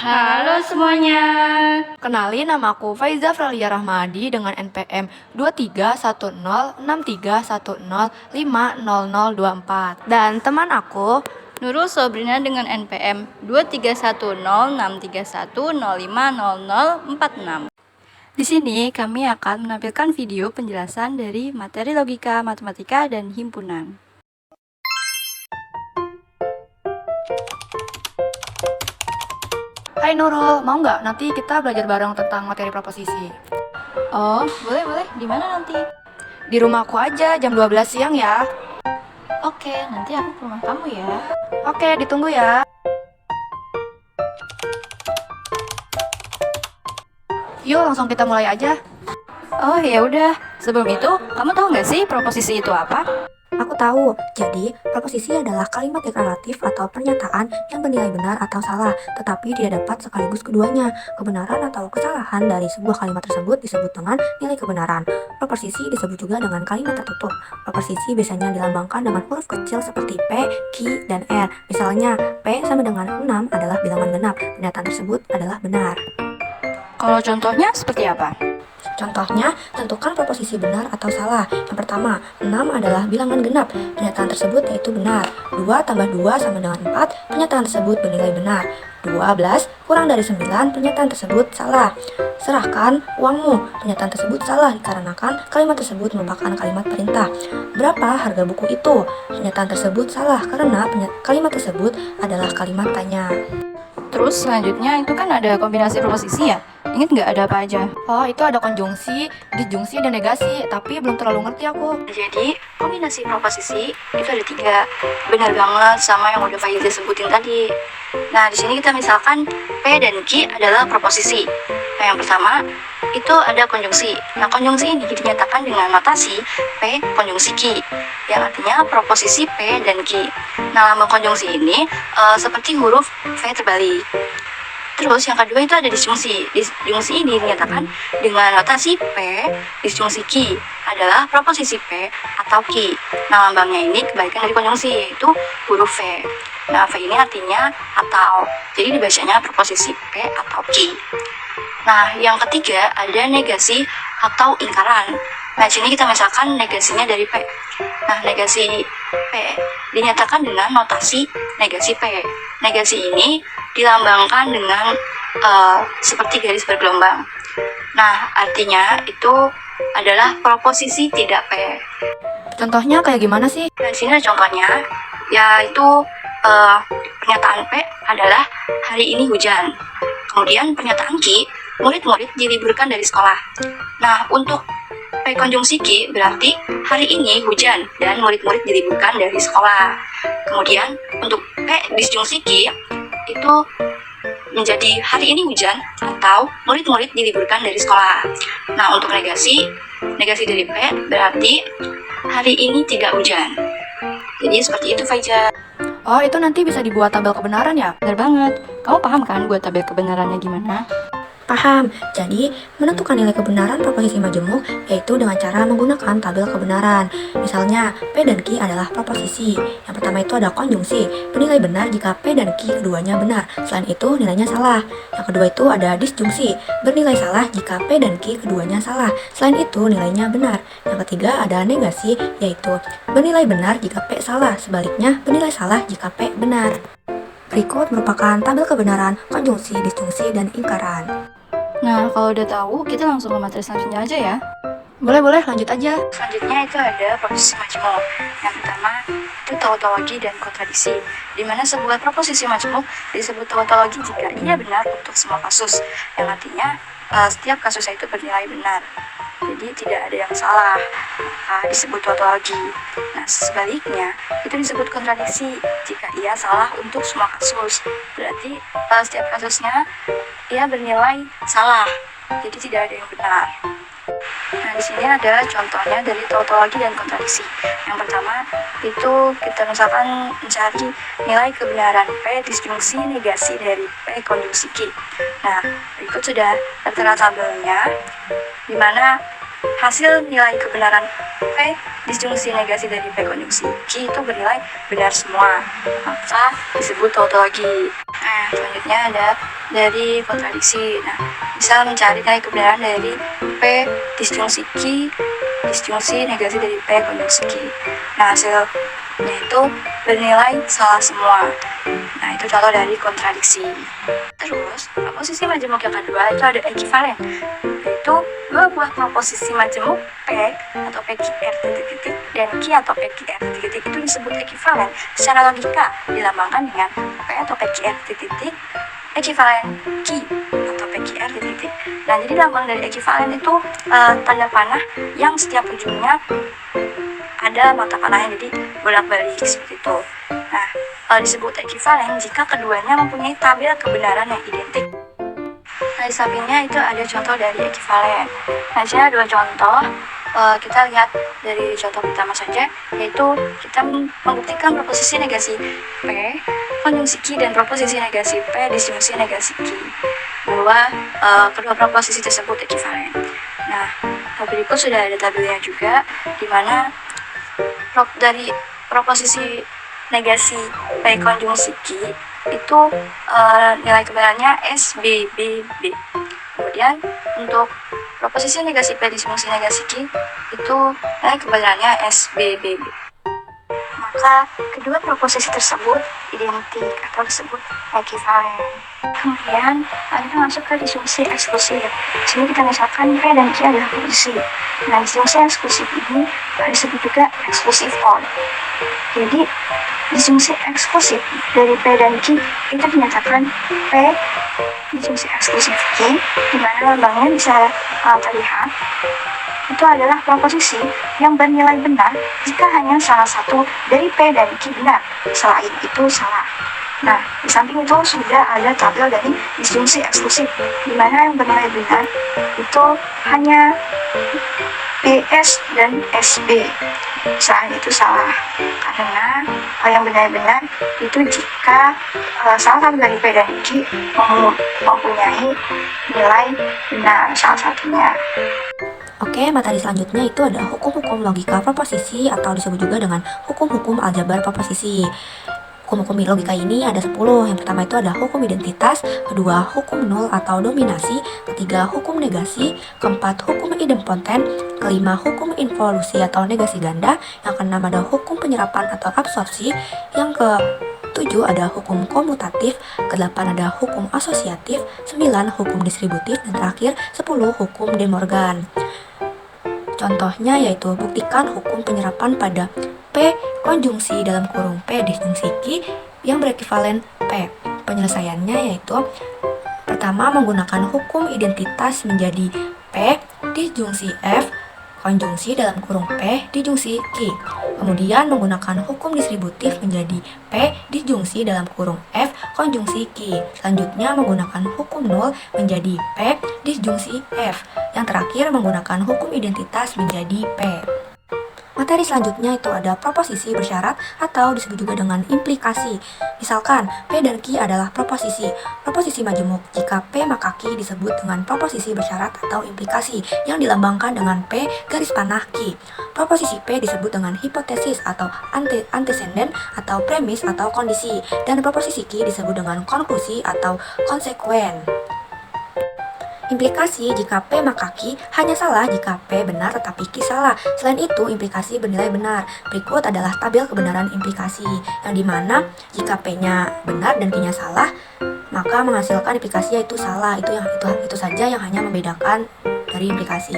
Halo semuanya. Kenalin, nama aku Faiza Fralia Rahmadi dengan NPM 23106310500024. Dan teman aku Nurul Sobrina dengan NPM 23106310500046. Di sini kami akan menampilkan video penjelasan dari materi logika, matematika, dan himpunan. Hai Nurul, mau nggak nanti kita belajar bareng tentang materi proposisi? Oh, boleh. Di mana nanti? Di rumahku aja, jam 12 siang ya. Oke, nanti aku ke rumah kamu ya. Oke, ditunggu ya. Yuk, langsung kita mulai aja. Oh ya udah. Sebelum itu, kamu tahu nggak sih proposisi itu apa? Aku tahu, jadi proposisi adalah kalimat deklaratif atau pernyataan yang bernilai benar atau salah, tetapi tidak dapat sekaligus keduanya. Kebenaran atau kesalahan dari sebuah kalimat tersebut disebut dengan nilai kebenaran. Proposisi disebut juga dengan kalimat tertutup. Proposisi biasanya dilambangkan dengan huruf kecil seperti P, Q, dan R. Misalnya, P sama dengan 6 adalah bilangan genap. Pernyataan tersebut adalah benar. Kalau contohnya seperti apa? Contohnya, tentukan proposisi benar atau salah. Yang pertama, 6 adalah bilangan genap. Pernyataan tersebut yaitu benar. 2 tambah 2 sama dengan 4, pernyataan tersebut bernilai benar. 12 kurang dari 9, pernyataan tersebut salah. Serahkan uangmu. Pernyataan tersebut salah dikarenakan kalimat tersebut merupakan kalimat perintah. Berapa harga buku itu? Pernyataan tersebut salah karena kalimat tersebut adalah kalimat tanya. Terus selanjutnya itu kan ada kombinasi proposisi ya? Ingat nggak ada apa aja? Oh, itu ada konjungsi, disjungsi, dan negasi, tapi belum terlalu ngerti aku. Jadi kombinasi proposisi itu ada 3. Benar banget sama yang udah Faiza sebutin tadi. Nah di sini kita misalkan P dan Q adalah proposisi. Nah yang pertama itu ada konjungsi. Nah konjungsi ini dinyatakan dengan notasi P konjungsi Q, yang artinya proposisi P dan Q. Nah lambang konjungsi ini seperti huruf V terbalik. Terus yang kedua itu ada disjungsi. Disjungsi ini dinyatakan dengan notasi P disjungsi Q adalah proposisi P atau Q. Nah lambangnya ini kebalikan dari konjungsi, yaitu huruf V. Nah V ini artinya atau, jadi dibacanya proposisi P atau Q. Nah yang ketiga ada negasi atau ingkaran. Nah di sini kita misalkan negasinya dari P. Nah negasi P dinyatakan dengan notasi negasi P. Negasi ini dilambangkan dengan seperti garis bergelombang. Nah, artinya itu adalah proposisi tidak P. Contohnya kayak gimana sih? Nah, di sini ada contohnya, yaitu pernyataan P adalah hari ini hujan. Kemudian pernyataan Q, murid-murid diliburkan dari sekolah. Nah, untuk P konjungsi Q berarti hari ini hujan dan murid-murid diliburkan dari sekolah. Kemudian untuk P disjungsi Q itu menjadi hari ini hujan atau murid-murid diliburkan dari sekolah. Nah untuk negasi dari P berarti hari ini tidak hujan. Jadi seperti itu Faiza. Oh, itu nanti bisa dibuat tabel kebenaran ya? Benar banget. Kamu paham kan buat tabel kebenarannya gimana? Paham. Jadi, menentukan nilai kebenaran proposisi majemuk yaitu dengan cara menggunakan tabel kebenaran. Misalnya, P dan Q adalah proposisi. Yang pertama itu ada konjungsi, bernilai benar jika P dan Q keduanya benar. Selain itu, nilainya salah. Yang kedua itu ada disjungsi, bernilai salah jika P dan Q keduanya salah. Selain itu, nilainya benar. Yang ketiga ada negasi, yaitu bernilai benar jika P salah. Sebaliknya, bernilai salah jika P benar. Berikut merupakan tabel kebenaran konjungsi, disjungsi, dan ingkaran. Nah, kalau udah tahu, kita langsung ke materi selanjutnya aja ya. Boleh, lanjut aja. Selanjutnya itu ada proposisi majemuk. Yang pertama itu tautologi dan kontradiksi, di mana sebuah proposisi majemuk disebut tautologi jika ia benar untuk semua kasus, yang artinya setiap kasusnya itu bernilai benar. Jadi tidak ada yang salah, disebut tautologi. Nah sebaliknya itu disebut kontradiksi jika ia salah untuk semua kasus, berarti setiap kasusnya ia bernilai salah, jadi tidak ada yang benar. Nah di sini ada contohnya dari tautologi dan kontradiksi. Yang pertama itu kita misalkan mencari nilai kebenaran P disjungsi negasi dari P konjungsi Q. Nah berikut sudah tertera tabelnya, di mana hasil nilai kebenaran P disjungsi negasi dari P konjungsi Q itu bernilai benar semua, maka disebut tautologi. Nah selanjutnya ada dari kontradiksi. Nah, misal mencari nilai kebenaran dari P disjungsi Q, disjungsi negasi dari P konjungsi Q. Nah, hasilnya itu bernilai salah semua. Nah, itu contoh dari kontradiksi. Terus, proposisi majemuk yang kedua itu ada ekivalen, yaitu dua buah proposisi majemuk P atau PQR titik-titik dan Q atau PQR titik-titik itu disebut ekivalen. Secara logika dilambangkan dengan P atau PQR titik-titik ekivalen Q atau PQR titik-titik. Nah, jadi lambang dari ekivalen itu tanda panah yang setiap ujungnya ada mata panahnya, jadi bolak-balik seperti itu. Nah, disebut ekivalen jika keduanya mempunyai tabel kebenaran yang identik. Nah, di sampingnya itu ada contoh dari ekivalen. Nah, di sini ada dua contoh. Kita lihat dari contoh pertama saja, yaitu kita membuktikan proposisi negasi P konjungsi Q dan proposisi negasi P disjungsi negasi Q, bahwa kedua proposisi tersebut ekivalen. Nah, berikut sudah ada tabelnya juga, di mana dari proposisi negasi P konjungsi Q itu nilai kebenarannya SBBB. Kemudian untuk proposisi negasi P disjungsi negasi Q itu nilai kebenarannya SBBB. Maka kedua proposisi tersebut identik atau disebut ekivalen. Kemudian kita masuk ke disjungsi eksklusif. Di sini kita misalkan P dan Q adalah proposisi. Nah, disjungsi eksklusif ini disebut juga eksklusif OR. Jadi disjungsi eksklusif dari P dan Q itu dinyatakan P disjungsi eksklusif Q, di mana lambangnya bisa terlihat itu adalah proposisi yang bernilai benar jika hanya salah satu dari P dan Q benar, selain itu salah. Nah, di samping itu sudah ada tabel dari disjungsi eksklusif, di mana yang bernilai benar itu hanya BS dan SB, selain itu salah. Karena yang benar-benar itu jika salah satu dari P dan Q mempunyai nilai benar salah satunya. Oke, materi selanjutnya itu ada hukum-hukum logika proposisi atau disebut juga dengan hukum-hukum aljabar proposisi. Hukum-hukum logika ini ada 10. Yang pertama itu ada hukum identitas, kedua hukum nul atau dominasi, ketiga hukum negasi, keempat hukum idempoten, kelima hukum involusi atau negasi ganda, yang keenam ada hukum penyerapan atau absorpsi, yang ke-7 ada hukum komutatif, ke-8 ada hukum asosiatif, 9 hukum distributif, dan terakhir 10 hukum De Morgan. Contohnya yaitu buktikan hukum penyerapan pada P konjungsi dalam kurung P disjungsi Q yang berekivalen P. Penyelesaiannya yaitu pertama menggunakan hukum identitas menjadi P disjungsi F konjungsi dalam kurung P disjungsi Q. Kemudian menggunakan hukum distributif menjadi P disjungsi dalam kurung F konjungsi Q. Selanjutnya menggunakan hukum nul menjadi P disjungsi F. Yang terakhir menggunakan hukum identitas menjadi P. Materi selanjutnya itu ada proposisi bersyarat atau disebut juga dengan implikasi. Misalkan P dan Q adalah proposisi. Proposisi majemuk jika P maka Q disebut dengan proposisi bersyarat atau implikasi yang dilambangkan dengan P garis panah Q. Proposisi P disebut dengan hipotesis atau antecedent atau premis atau kondisi, dan proposisi Q disebut dengan konklusi atau konsekuen. Implikasi jika P maka Q hanya salah jika P benar tetapi Q salah. Selain itu, implikasi bernilai benar. Berikut adalah tabel kebenaran implikasi, yang dimana jika P-nya benar dan Q-nya salah, maka menghasilkan implikasi yaitu salah. Itu saja yang hanya membedakan dari implikasi.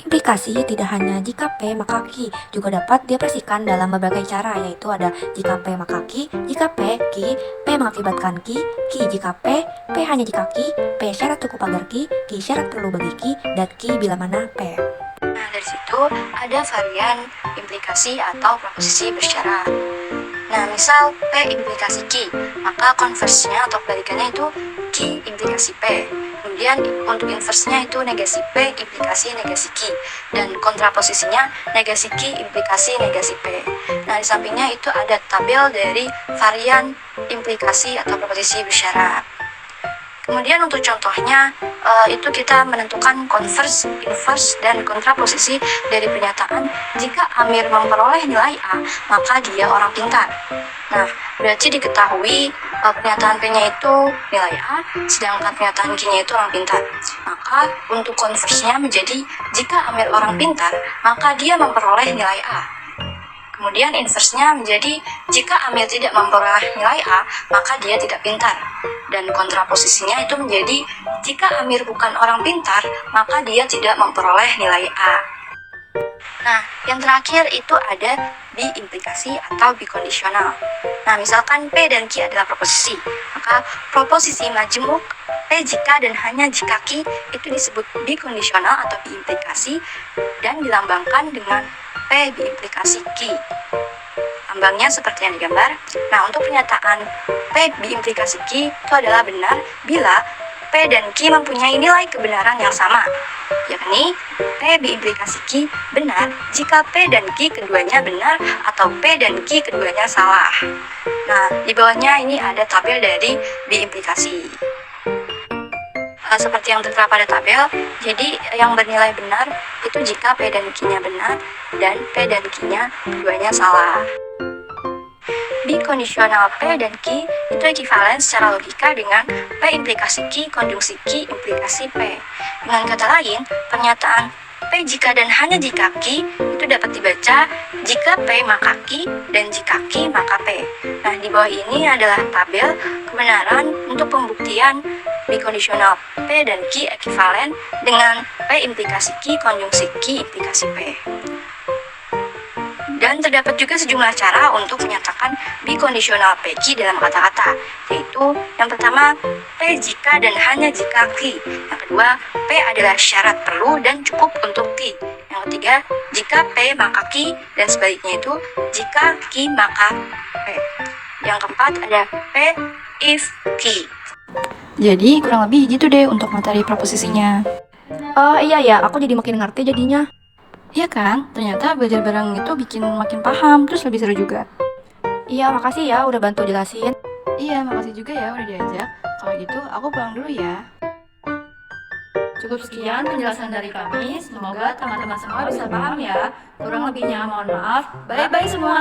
Implikasi tidak hanya jika P maka Q, juga dapat diekspresikan dalam berbagai cara, yaitu ada jika P maka Q, jika P, Q, P mengakibatkan Q, Q jika P, P hanya jika Q, P syarat cukup agar Q, Q syarat perlu bagi Q, dan Q bila mana P. Nah, dari situ ada varian implikasi atau proposisi bersyarat. Nah, misal P implikasi Q, maka konversinya atau kebalikannya itu Q implikasi P. Kemudian untuk inversenya itu negasi P implikasi negasi Q, dan kontraposisinya negasi Q implikasi negasi P. Nah, di sampingnya itu ada tabel dari varian implikasi atau proposisi bersyarat. Kemudian untuk contohnya itu kita menentukan converse, inverse, dan kontraposisi dari pernyataan jika Amir memperoleh nilai A, maka dia orang pintar. Nah, berarti diketahui pernyataan P-nya itu nilai A, sedangkan pernyataan Q-nya itu orang pintar. Maka untuk konversenya menjadi jika Amir orang pintar, maka dia memperoleh nilai A. Kemudian inverse-nya menjadi jika Amir tidak memperoleh nilai A, maka dia tidak pintar. Dan kontraposisinya itu menjadi jika Amir bukan orang pintar, maka dia tidak memperoleh nilai A. Nah, yang terakhir itu ada bi-implikasi atau bikondisional. Nah, misalkan P dan Q adalah proposisi, maka proposisi majemuk P jika dan hanya jika Q itu disebut bikondisional atau bi-implikasi dan dilambangkan dengan P biimplikasi Q. Lambangnya seperti yang digambar. Nah, untuk pernyataan P biimplikasi Q itu adalah benar bila P dan Q mempunyai nilai kebenaran yang sama, yakni P biimplikasi Q benar jika P dan Q keduanya benar atau P dan Q keduanya salah. Nah, di bawahnya ini ada tabel dari biimplikasi. Seperti yang tertera pada tabel, jadi yang bernilai benar itu jika P dan Q-nya benar dan P dan Q-nya keduanya salah. Bikondisional P dan Q itu ekivalen secara logika dengan P implikasi Q konjungsi Q implikasi P. Dengan kata lain, pernyataan P jika dan hanya jika Q itu dapat dibaca jika P maka Q dan jika Q maka P. Nah, di bawah ini adalah tabel kebenaran untuk pembuktian bikondisional P dan Q ekivalen dengan P implikasi Q konjungsi Q implikasi P. Dan terdapat juga sejumlah cara untuk menyatakan bikondisional PQ dalam kata-kata, yaitu yang pertama, P jika dan hanya jika Q. Yang kedua, P adalah syarat perlu dan cukup untuk Q. Yang ketiga, jika P maka Q, dan sebaliknya itu jika Q maka P. Yang keempat ada P if Q. Jadi kurang lebih gitu deh untuk materi proposisinya. Iya ya, aku jadi makin ngerti jadinya. Iya kan? Ternyata belajar bareng itu bikin makin paham, terus lebih seru juga. Iya, makasih ya udah bantu jelasin. Iya, makasih juga ya udah diajak. Kalau gitu, aku pulang dulu ya. Cukup sekian penjelasan dari kami. Semoga teman-teman semua bisa paham ya. Kurang lebihnya mohon maaf. Bye-bye semua.